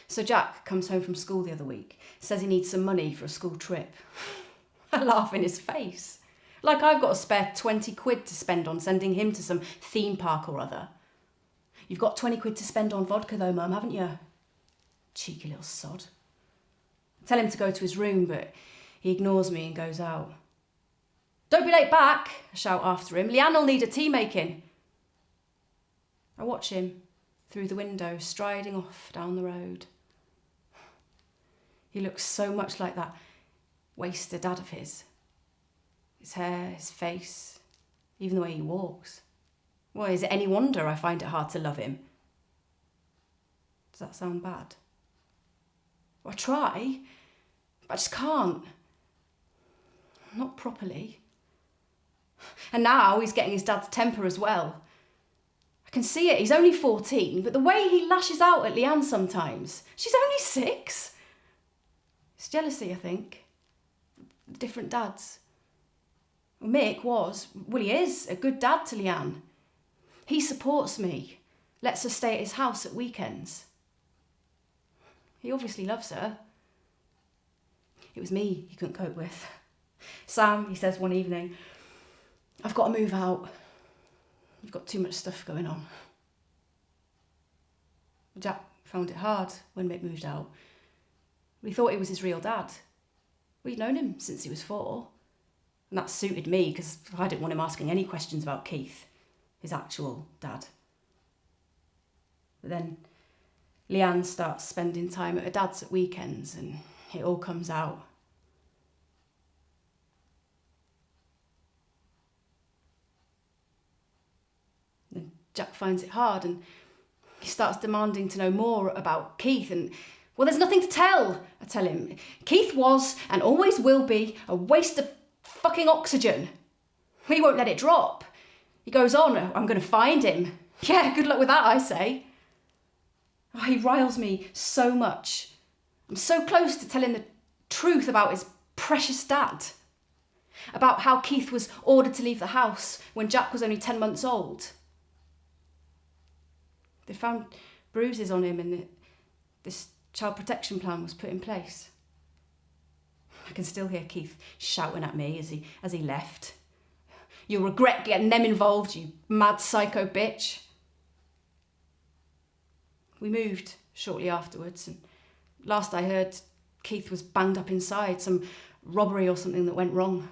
So Jack comes home from school the other week, says he needs some money for a school trip. I laugh in his face. Like I've got a spare 20 quid to spend on sending him to some theme park or other. You've got 20 quid to spend on vodka though, Mum, haven't you? Cheeky little sod. I tell him to go to his room, but he ignores me and goes out. Don't be late back, I shout after him. Leanne'll need a tea making. I watch him through the window, striding off down the road. He looks so much like that waster dad of his. His hair, his face, even the way he walks. Well, is it any wonder I find it hard to love him? Does that sound bad? Well, I try, but I just can't. Not properly. And now he's getting his dad's temper as well. I can see it, he's only 14, but the way he lashes out at Leanne sometimes, she's only 6. It's jealousy, I think. Different dads. Well, Mick he is a good dad to Leanne. He supports me, lets her stay at his house at weekends. He obviously loves her. It was me he couldn't cope with. Sam, he says one evening, I've got to move out. You've got too much stuff going on. Jack found it hard when Mick moved out. We thought he was his real dad. We'd known him since he was 4. And that suited me because I didn't want him asking any questions about Keith, his actual dad. But then Leanne starts spending time at her dad's at weekends and it all comes out. Then Jack finds it hard and he starts demanding to know more about Keith and, well, there's nothing to tell, I tell him. Keith was and always will be a waste of fucking oxygen. He won't let it drop. He goes on, I'm going to find him. Yeah, good luck with that, I say. Oh, he riles me so much. I'm so close to telling the truth about his precious dad. About how Keith was ordered to leave the house when Jack was only 10 months old. They found bruises on him and this child protection plan was put in place. I can still hear Keith shouting at me as he left. You'll regret getting them involved, you mad psycho bitch. We moved shortly afterwards and last I heard, Keith was banged up inside, some robbery or something that went wrong.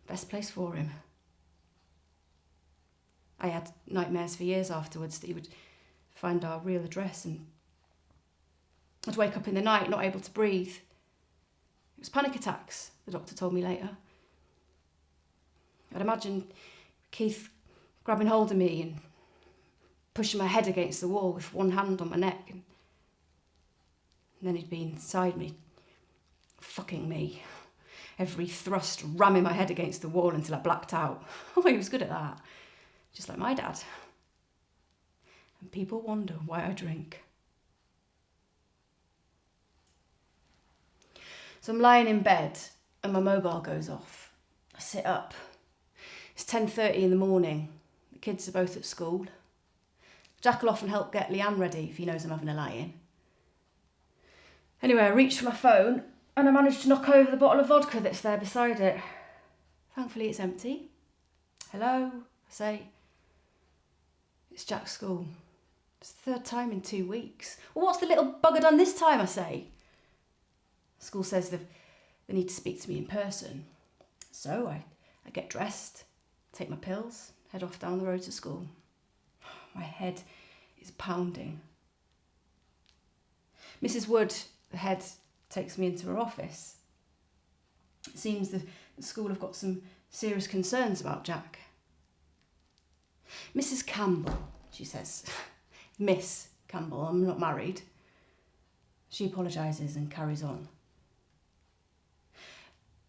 Best place for him. I had nightmares for years afterwards that he would find our real address and I'd wake up in the night not able to breathe. It was panic attacks, the doctor told me later. I'd imagine Keith grabbing hold of me and pushing my head against the wall with one hand on my neck and then he'd be inside me, fucking me. Every thrust ramming my head against the wall until I blacked out. Oh, he was good at that. Just like my dad. And people wonder why I drink. So I'm lying in bed and my mobile goes off. I sit up. It's 10:30 in the morning. The kids are both at school. Jack will often help get Leanne ready if he knows I'm having a lie-in. Anyway, I reach for my phone and I manage to knock over the bottle of vodka that's there beside it. Thankfully it's empty. Hello, I say. It's Jack's school. It's the 3rd time in 2 weeks. Well, what's the little bugger done this time, I say? School says they need to speak to me in person. So I get dressed, take my pills, head off down the road to school. My head is pounding. Mrs. Wood, the head, takes me into her office. It seems the school have got some serious concerns about Jack. Mrs. Campbell, she says. Miss Campbell, I'm not married. She apologises and carries on.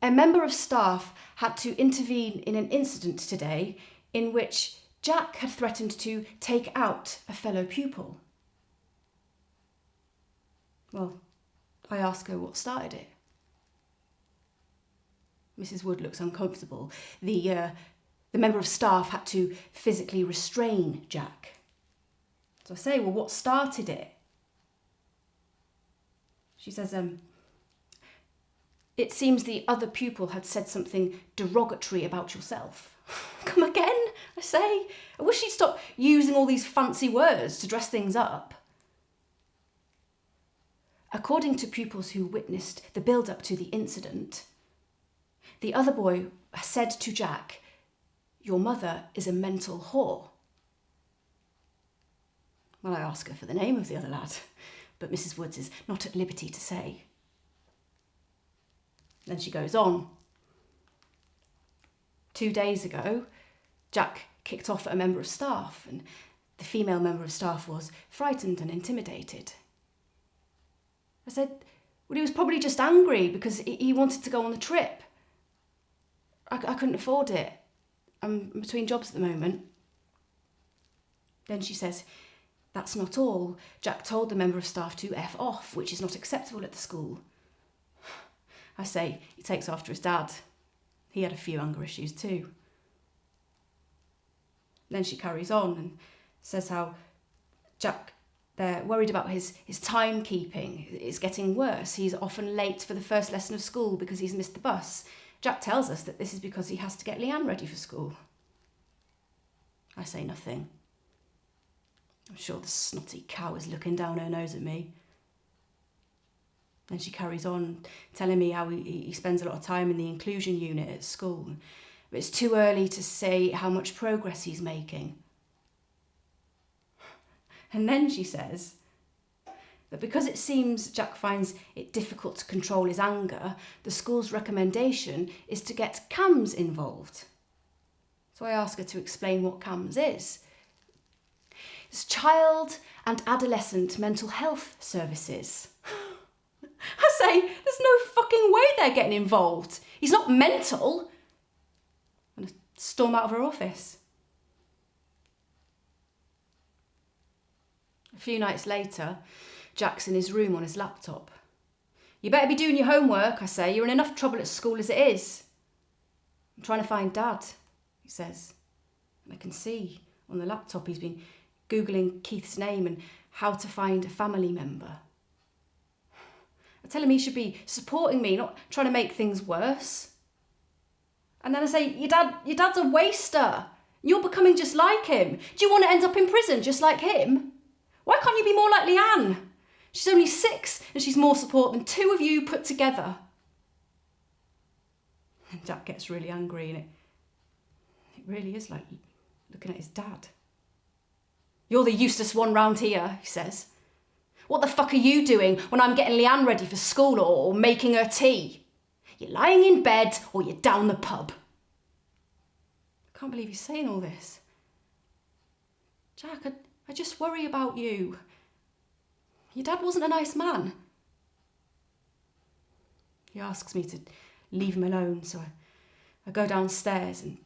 A member of staff had to intervene in an incident today in which Jack had threatened to take out a fellow pupil. Well, I ask her what started it. Mrs. Wood looks uncomfortable. The member of staff had to physically restrain Jack. So I say, well, what started it? She says, it seems the other pupil had said something derogatory about yourself. Come again, I say. I wish she'd stop using all these fancy words to dress things up. According to pupils who witnessed the build-up to the incident, the other boy said to Jack, "Your mother is a mental whore." Well, I ask her for the name of the other lad, but Mrs. Woods is not at liberty to say. Then she goes on. 2 days ago, Jack kicked off at a member of staff, and the female member of staff was frightened and intimidated. I said, well, he was probably just angry because he wanted to go on the trip. I couldn't afford it. I'm between jobs at the moment. Then she says, that's not all. Jack told the member of staff to F off, which is not acceptable at the school. I say, he takes after his dad. He had a few anger issues too. Then she carries on and says how Jack, they're worried about his timekeeping. It's getting worse. He's often late for the first lesson of school because he's missed the bus. Jack tells us that this is because he has to get Leanne ready for school. I say nothing. I'm sure the snotty cow is looking down her nose at me. Then she carries on, telling me how he spends a lot of time in the inclusion unit at school. But it's too early to say how much progress he's making. And then she says that because it seems Jack finds it difficult to control his anger, the school's recommendation is to get CAMS involved. So I ask her to explain what CAMS is. It's Child and Adolescent Mental Health Services. I say, there's no fucking way they're getting involved. He's not mental. And I storm out of her office. A few nights later, Jack's in his room on his laptop. You better be doing your homework, I say. You're in enough trouble at school as it is. I'm trying to find Dad, he says. And I can see on the laptop he's been Googling Keith's name and how to find a family member. I tell him he should be supporting me, not trying to make things worse. And then I say, your dad's a waster. You're becoming just like him. Do you want to end up in prison just like him? Why can't you be more like Leanne? She's only 6 and she's more support than 2 of you put together. And Jack gets really angry and it really is like looking at his dad. You're the useless one round here, he says. What the fuck are you doing when I'm getting Leanne ready for school or making her tea? You're lying in bed or you're down the pub. I can't believe he's saying all this. Jack, I just worry about you. Your dad wasn't a nice man. He asks me to leave him alone, so I go downstairs and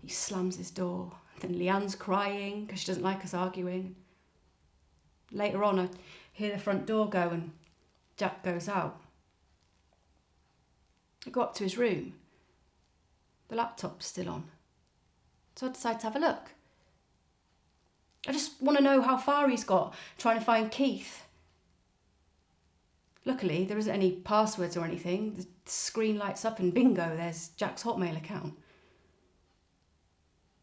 he slams his door. Then Leanne's crying because she doesn't like us arguing. Later on, I hear the front door go and Jack goes out. I go up to his room. The laptop's still on. So I decide to have a look. I just want to know how far he's got trying to find Keith. Luckily, there isn't any passwords or anything. The screen lights up and bingo, there's Jack's Hotmail account.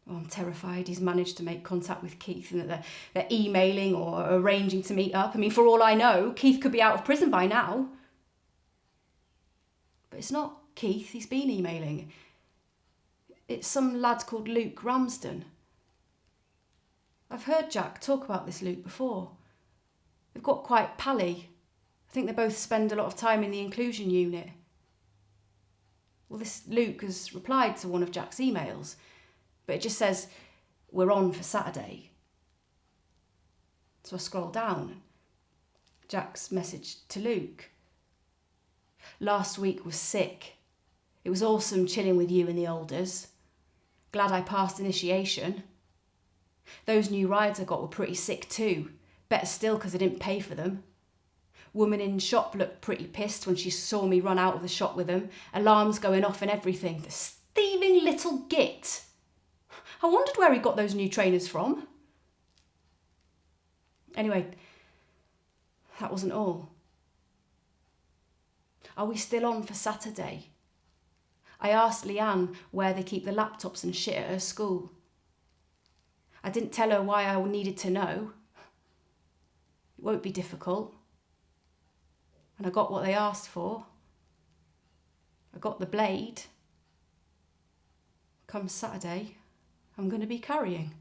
Oh, I'm terrified he's managed to make contact with Keith and that they're emailing or arranging to meet up. I mean, for all I know, Keith could be out of prison by now. But it's not Keith he's been emailing. It's some lad called Luke Ramsden. I've heard Jack talk about this Luke before. They've got quite pally. I think they both spend a lot of time in the inclusion unit. Well, this Luke has replied to one of Jack's emails, but it just says, we're on for Saturday. So I scroll down. Jack's message to Luke. Last week was sick. It was awesome chilling with you and the Olders. Glad I passed initiation. Those new rides I got were pretty sick too. Better still because I didn't pay for them. Woman in shop looked pretty pissed when she saw me run out of the shop with them. Alarms going off and everything. The thieving little git. I wondered where he got those new trainers from. Anyway, that wasn't all. Are we still on for Saturday? I asked Leanne where they keep the laptops and shit at her school. I didn't tell her why I needed to know. It won't be difficult. And I got what they asked for. I got the blade. Come Saturday, I'm going to be carrying.